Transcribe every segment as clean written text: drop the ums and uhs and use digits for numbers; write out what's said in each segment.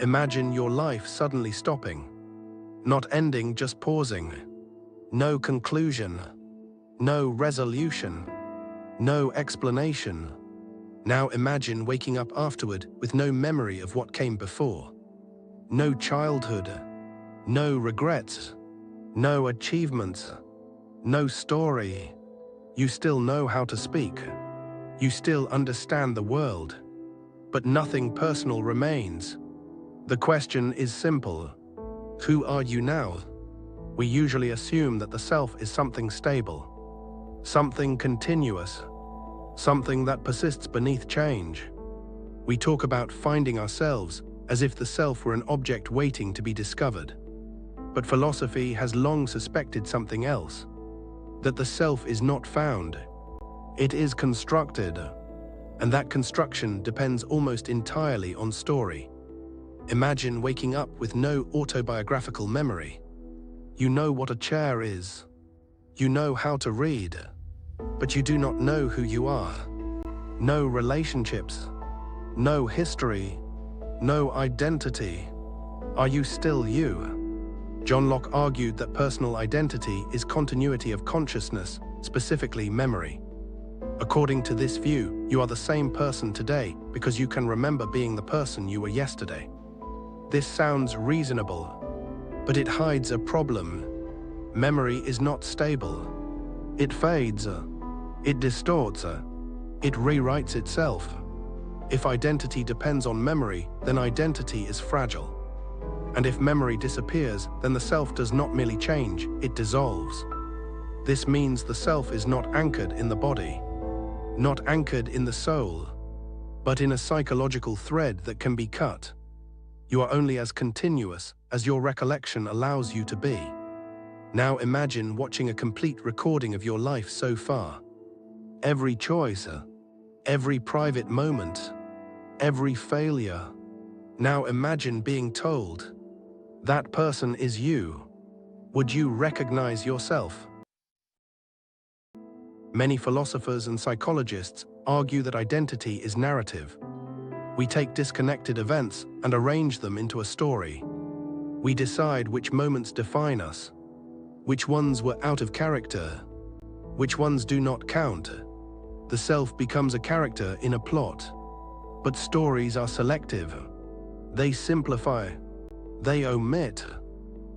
Imagine your life suddenly stopping. Not ending, just pausing. No conclusion. No resolution. No explanation. Now imagine waking up afterward with no memory of what came before. No childhood. No regrets. No achievements. No story. You still know how to speak. You still understand the world. But nothing personal remains. The question is simple. Who are you now? We usually assume that the self is something stable, something continuous, something that persists beneath change. We talk about finding ourselves as if the self were an object waiting to be discovered. But philosophy has long suspected something else, that the self is not found. It is constructed, and that construction depends almost entirely on story. Imagine waking up with no autobiographical memory. You know what a chair is. You know how to read, but you do not know who you are. No relationships, no history, no identity. Are you still you? John Locke argued that personal identity is continuity of consciousness, specifically memory. According to this view, you are the same person today because you can remember being the person you were yesterday. This sounds reasonable, but it hides a problem. Memory is not stable. It fades, it distorts, it rewrites itself. If identity depends on memory, then identity is fragile. And if memory disappears, then the self does not merely change, it dissolves. This means the self is not anchored in the body, not anchored in the soul, but in a psychological thread that can be cut. You are only as continuous as your recollection allows you to be. Now imagine watching a complete recording of your life so far. Every choice, every private moment, every failure. Now imagine being told, that person is you. Would you recognize yourself? Many philosophers and psychologists argue that identity is narrative. We take disconnected events and arrange them into a story. We decide which moments define us, which ones were out of character, which ones do not count. The self becomes a character in a plot. But stories are selective. They simplify, they omit,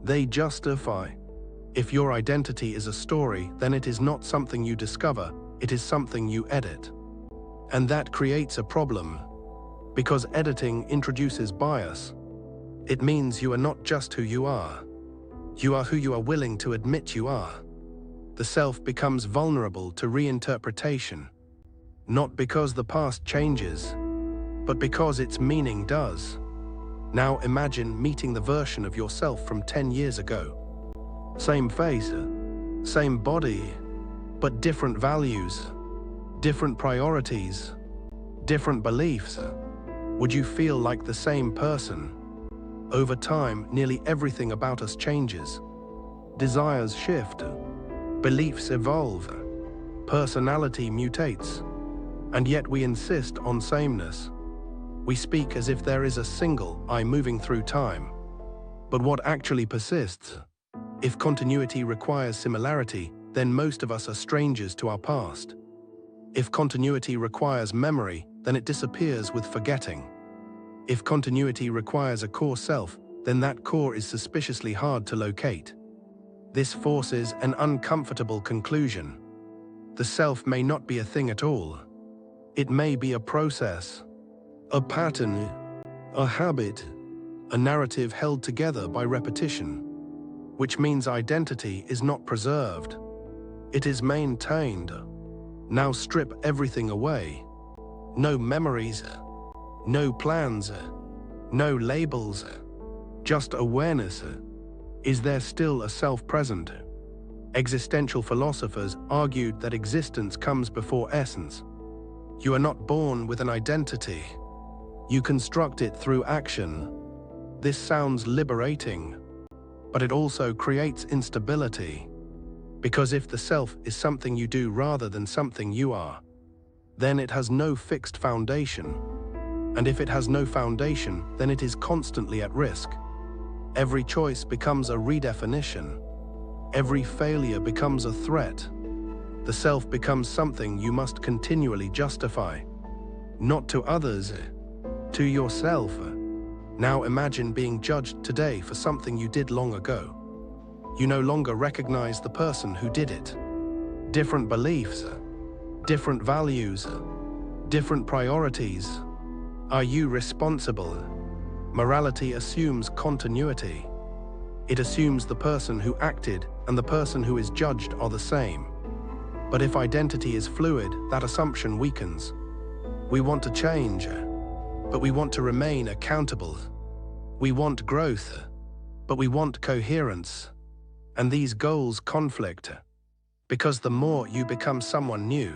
they justify. If your identity is a story, then it is not something you discover, it is something you edit. And that creates a problem, because editing introduces bias. It means you are not just who you are. You are who you are willing to admit you are. The self becomes vulnerable to reinterpretation, not because the past changes, but because its meaning does. Now imagine meeting the version of yourself from 10 years ago. Same face, same body, but different values, different priorities, different beliefs. Would you feel like the same person? Over time, nearly everything about us changes. Desires shift, beliefs evolve, personality mutates, and yet we insist on sameness. We speak as if there is a single I moving through time. But what actually persists? If continuity requires similarity, then most of us are strangers to our past. If continuity requires memory, then it disappears with forgetting. If continuity requires a core self, then that core is suspiciously hard to locate. This forces an uncomfortable conclusion. The self may not be a thing at all. It may be a process, a pattern, a habit, a narrative held together by repetition, which means identity is not preserved. It is maintained. Now strip everything away. No memories, no plans, no labels, just awareness. Is there still a self present? Existential philosophers argued that existence comes before essence. You are not born with an identity. You construct it through action. This sounds liberating, but it also creates instability. Because if the self is something you do rather than something you are, then it has no fixed foundation. And if it has no foundation, then it is constantly at risk. Every choice becomes a redefinition. Every failure becomes a threat. The self becomes something you must continually justify. Not to others, to yourself. Now imagine being judged today for something you did long ago. You no longer recognize the person who did it. Different beliefs, different values, different priorities. Are you responsible? Morality assumes continuity. It assumes the person who acted and the person who is judged are the same. But if identity is fluid, that assumption weakens. We want to change, but we want to remain accountable. We want growth, but we want coherence. And these goals conflict, because the more you become someone new,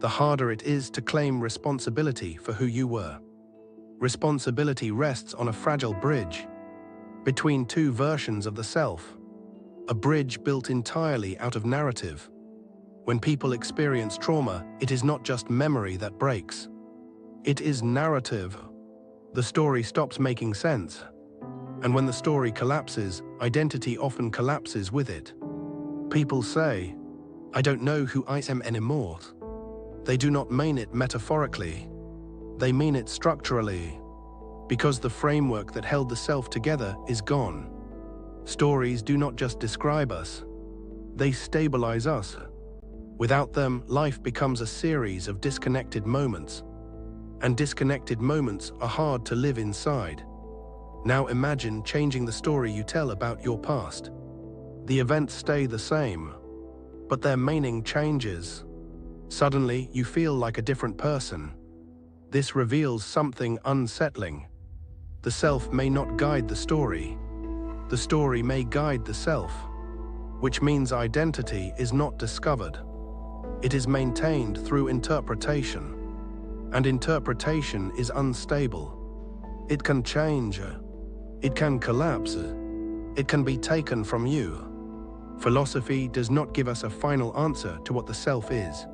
the harder it is to claim responsibility for who you were. Responsibility rests on a fragile bridge between two versions of the self, a bridge built entirely out of narrative. When people experience trauma, it is not just memory that breaks. It is narrative. The story stops making sense. And when the story collapses, identity often collapses with it. People say, "I don't know who I am anymore." They do not mean it metaphorically. They mean it structurally. Because the framework that held the self together is gone. Stories do not just describe us. They stabilize us. Without them, life becomes a series of disconnected moments. And disconnected moments are hard to live inside. Now imagine changing the story you tell about your past. The events stay the same, but their meaning changes. Suddenly, you feel like a different person. This reveals something unsettling. The self may not guide the story. The story may guide the self, which means identity is not discovered. It is maintained through interpretation. And interpretation is unstable. It can change. It can collapse. It can be taken from you. Philosophy does not give us a final answer to what the self is,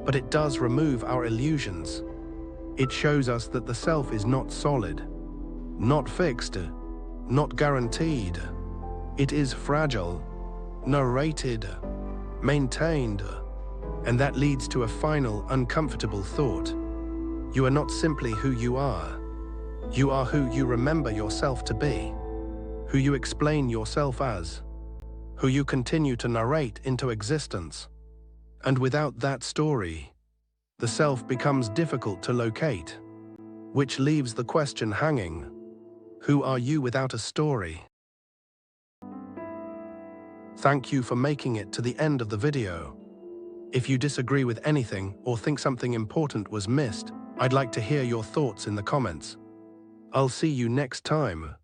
but it does remove our illusions. It shows us that the self is not solid, not fixed, not guaranteed. It is fragile, narrated, maintained, and that leads to a final, uncomfortable thought. You are not simply who you are. You are who you remember yourself to be, who you explain yourself as, who you continue to narrate into existence. And without that story, the self becomes difficult to locate, which leaves the question hanging: who are you without a story? Thank you for making it to the end of the video. If you disagree with anything or think something important was missed, I'd like to hear your thoughts in the comments. I'll see you next time.